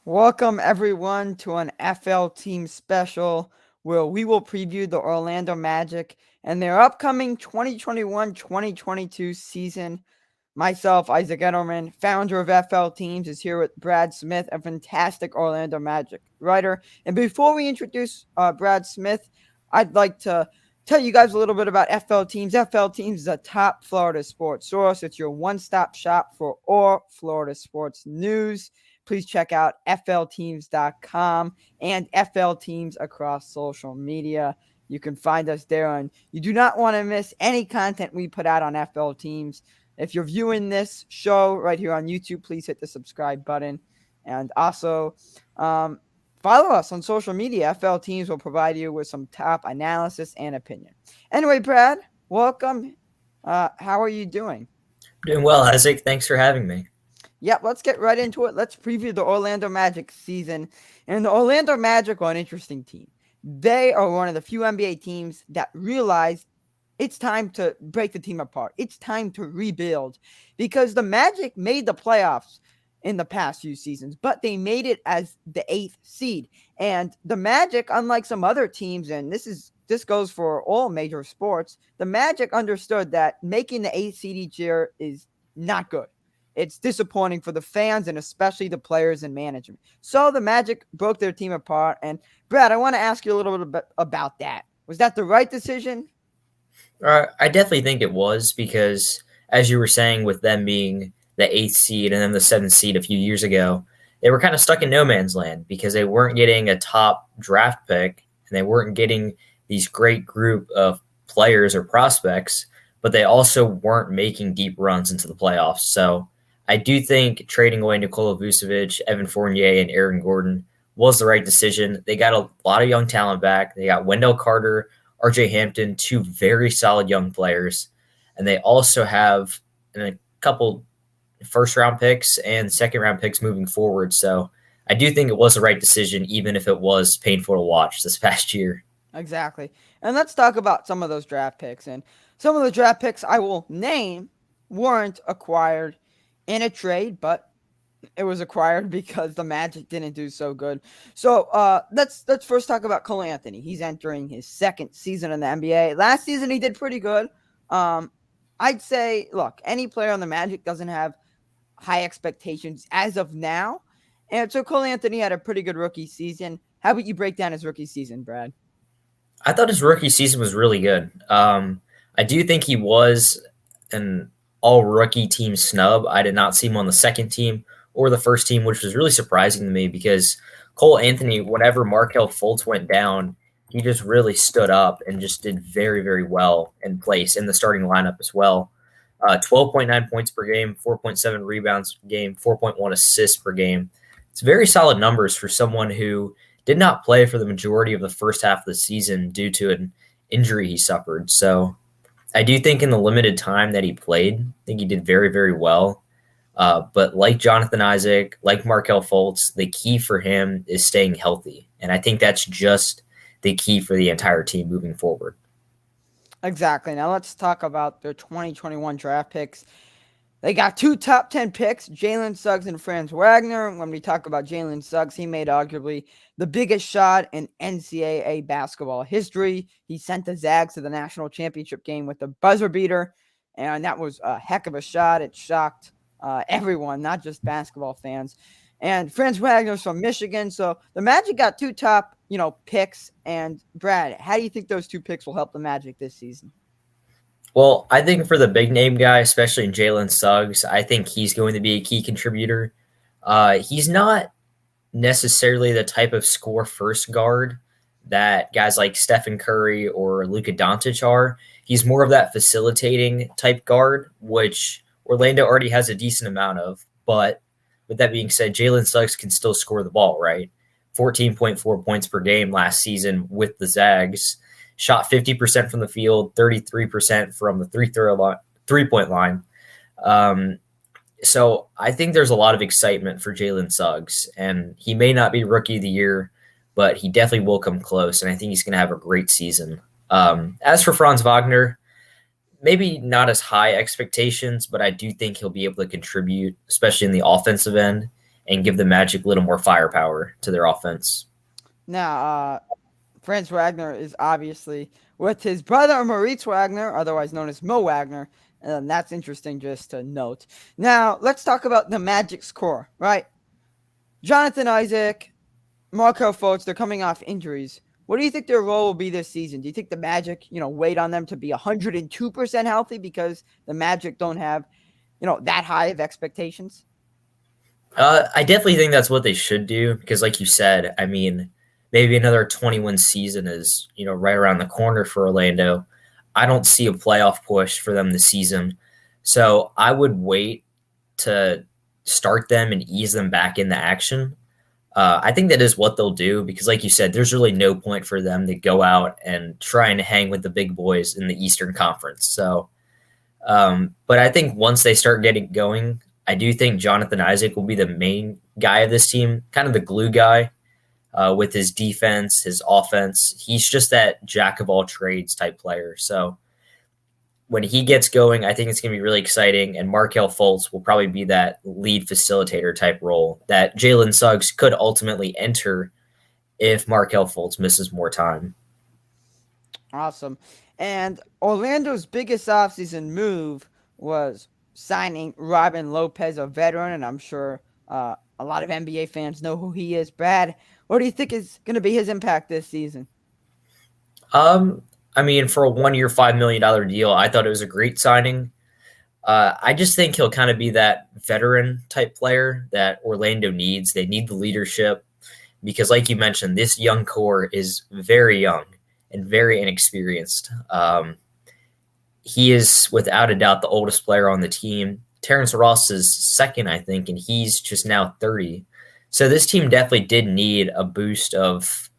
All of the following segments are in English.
Welcome, everyone, to an FL Team special where we will preview the Orlando Magic and their upcoming 2021-2022 season. Myself, Isaac Edelman, founder of FL Teams, is here with Brad Smith, a fantastic Orlando Magic writer. And before we introduce Brad Smith, I'd like to tell you guys a little bit about FL Teams. FL Teams is a top Florida sports source. It's your one-stop shop for all Florida sports news. Please check out flteams.com and FL Teams across social media. You can find us there, and you do not want to miss any content we put out on FL Teams. If you're viewing this show right here on YouTube, please hit the subscribe button. And also, follow us on social media. FL Teams will provide you with some top analysis and opinion. Anyway, Brad, welcome. How are you doing? Doing well, Isaac. Thanks for having me. Yep, let's get right into it. Let's preview the Orlando Magic season. And the Orlando Magic are an interesting team. They are one of the few NBA teams that realize it's time to break the team apart. It's time to rebuild because the Magic made the playoffs in the past few seasons, but they made it as the 8th seed. And the Magic, unlike some other teams, and this goes for all major sports, the Magic understood that making the 8th seed each year is not good. It's disappointing for the fans and especially the players and management. So the Magic broke their team apart. And Brad, I want to ask you a little bit about that. Was that the right decision? I definitely think it was because, as you were saying, with them being the 8th seed and then the 7th seed a few years ago, they were kind of stuck in no man's land because they weren't getting a top draft pick and they weren't getting these great group of players or prospects, but they also weren't making deep runs into the playoffs. So I do think trading away Nikola Vucevic, Evan Fournier, and Aaron Gordon was the right decision. They got a lot of young talent back. They got Wendell Carter, RJ Hampton, two very solid young players. And they also have a couple first round picks and second round picks moving forward. So I do think it was the right decision, even if it was painful to watch this past year. Exactly. And let's talk about some of those draft picks. And some of the draft picks I will name weren't acquired in a trade, but it was acquired because the Magic didn't do so good. So let's first talk about Cole Anthony. He's entering his second season in the NBA. Last season he did pretty good. I'd say, look, any player on the Magic doesn't have high expectations as of now. And so Cole Anthony had a pretty good rookie season. How about you break down his rookie season, Brad? I thought his rookie season was really good. I do think he was an all rookie team snub. I did not see him on the second team or the first team, which was really surprising to me because Cole Anthony, whenever Markelle Fultz went down, he just really stood up and just did very, very well in place in the starting lineup as well. 12.9 points per game, 4.7 rebounds per game, 4.1 assists per game. It's very solid numbers for someone who did not play for the majority of the first half of the season due to an injury he suffered. So I do think in the limited time that he played, I think he did very, very well. But like Jonathan Isaac, like Markelle Fultz, the key for him is staying healthy. And I think that's just the key for the entire team moving forward. Exactly. Now let's talk about their 2021 draft picks. They got two top 10 picks, Jalen Suggs and Franz Wagner. When we talk about Jalen Suggs, he made arguably the biggest shot in NCAA basketball history. He sent the Zags to the national championship game with a buzzer beater, and that was a heck of a shot. It shocked everyone, not just basketball fans. And Franz Wagner's from Michigan, so the Magic got two top, picks. And Brad, how do you think those two picks will help the Magic this season? Well, I think for the big name guy, especially in Jalen Suggs, I think he's going to be a key contributor. He's not necessarily the type of score first guard that guys like Stephen Curry or Luka Doncic are. He's more of that facilitating type guard, which Orlando already has a decent amount of. But with that being said, Jalen Suggs can still score the ball, right? 14.4 points per game last season with the Zags. Shot 50% from the field, 33% from the three-point line. So I think there's a lot of excitement for Jalen Suggs, and he may not be Rookie of the Year, but he definitely will come close, and I think he's going to have a great season. As for Franz Wagner, maybe not as high expectations, but I do think he'll be able to contribute, especially in the offensive end. and give the Magic a little more firepower to their offense. Now, Franz Wagner is obviously with his brother Moritz Wagner, otherwise known as Mo Wagner, and that's interesting just to note. Now, let's talk about the Magic's core, right? Jonathan Isaac, Markel Fultz, they're coming off injuries. What do you think their role will be this season? Do you think the Magic, wait on them to be 102% healthy because the Magic don't have, that high of expectations? I definitely think that's what they should do because, like you said, I mean, maybe another 21 season is right around the corner for Orlando. I don't see a playoff push for them this season, so I would wait to start them and ease them back into action. I think that is what they'll do because, like you said, there's really no point for them to go out and try and hang with the big boys in the Eastern Conference. So, but I think once they start getting going, I do think Jonathan Isaac will be the main guy of this team, kind of the glue guy with his defense, his offense. He's just that jack of all trades type player. So when he gets going, I think it's going to be really exciting. And Markel Fultz will probably be that lead facilitator type role that Jalen Suggs could ultimately enter if Markel Fultz misses more time. Awesome. And Orlando's biggest offseason move was signing Robin Lopez, a veteran, and I'm sure a lot of NBA fans know who he is. Brad, what do you think is going to be his impact this season? I mean, for a 1 year, $5 million deal, I thought it was a great signing. I just think he'll kind of be that veteran type player that Orlando needs. They need the leadership because, like you mentioned, this young core is very young and very inexperienced. He is without a doubt the oldest player on the team. Terrence Ross is second, I think, and he's just now 30. So this team definitely did need a boost of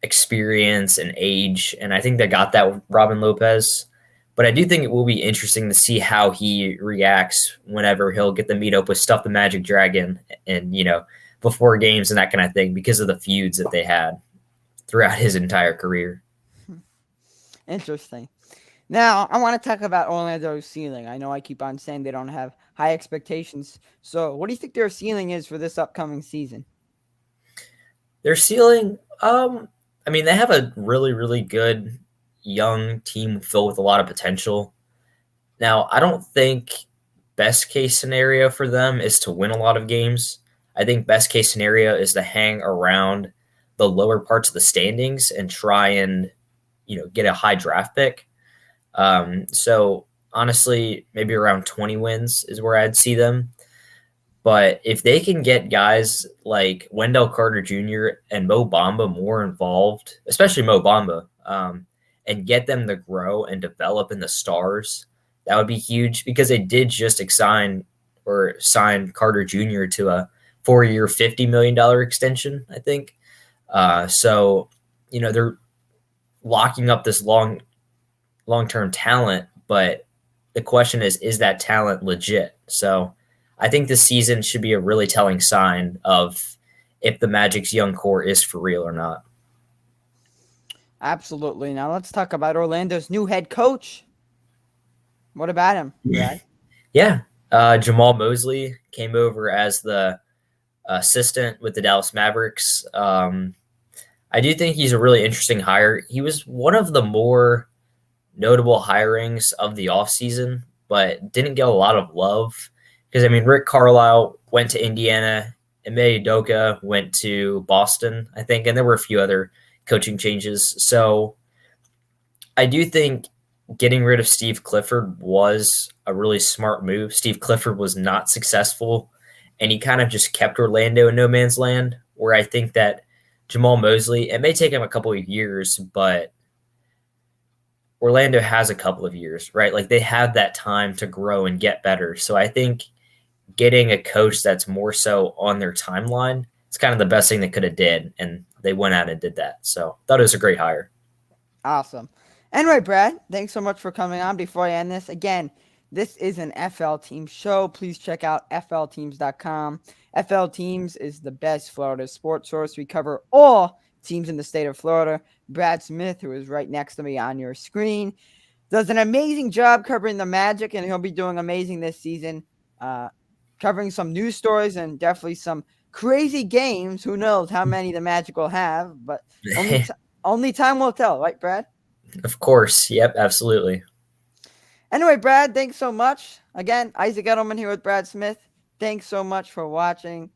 experience and age, and I think they got that with Robin Lopez. But I do think it will be interesting to see how he reacts whenever he'll get to meet up with Stuff the Magic Dragon and, before games and that kind of thing because of the feuds that they had throughout his entire career. Interesting. Now, I want to talk about Orlando's ceiling. I know I keep on saying they don't have high expectations. So, what do you think their ceiling is for this upcoming season? Their ceiling, I mean, they have a really, really good young team filled with a lot of potential. Now, I don't think best case scenario for them is to win a lot of games. I think best case scenario is to hang around the lower parts of the standings and try and, get a high draft pick. So honestly, maybe around 20 wins is where I'd see them. But if they can get guys like Wendell Carter Jr. and Mo Bamba more involved, especially Mo Bamba, and get them to grow and develop in the stars, that would be huge because they did just sign Carter Jr. to a 4 year, $50 million extension, I think. So, they're locking up this long-term talent, but the question is that talent legit? So I think this season should be a really telling sign of if the Magic's young core is for real or not. Absolutely. Now let's talk about Orlando's new head coach. What about him, Brad? Yeah. Jamal Mosley came over as the assistant with the Dallas Mavericks. I do think he's a really interesting hire. He was one of the more notable hirings of the offseason, but didn't get a lot of love because, I mean, Rick Carlisle went to Indiana, Ime Udoka went to Boston, I think, and there were a few other coaching changes. So I do think getting rid of Steve Clifford was a really smart move. Steve Clifford was not successful, and he kind of just kept Orlando in no man's land, where I think that Jamal Mosley, it may take him a couple of years, but Orlando has a couple of years, right? Like they have that time to grow and get better. So I think getting a coach that's more so on their timeline, it's kind of the best thing they could have did. And they went out and did that. So I thought it was a great hire. Awesome. Anyway, Brad, thanks so much for coming on. Before I end this, again, this is an FL Team show. Please check out flteams.com. FL Teams is the best Florida sports source. We cover all teams in the state of Florida. Brad Smith, who is right next to me on your screen, does an amazing job covering the Magic, and he'll be doing amazing this season. covering some news stories and definitely some crazy games. Who knows how many the Magic will have, but only time will tell, right, Brad? Of course. Yep, absolutely. Anyway, Brad, thanks so much. Again, Isaac Edelman here with Brad Smith. Thanks so much for watching.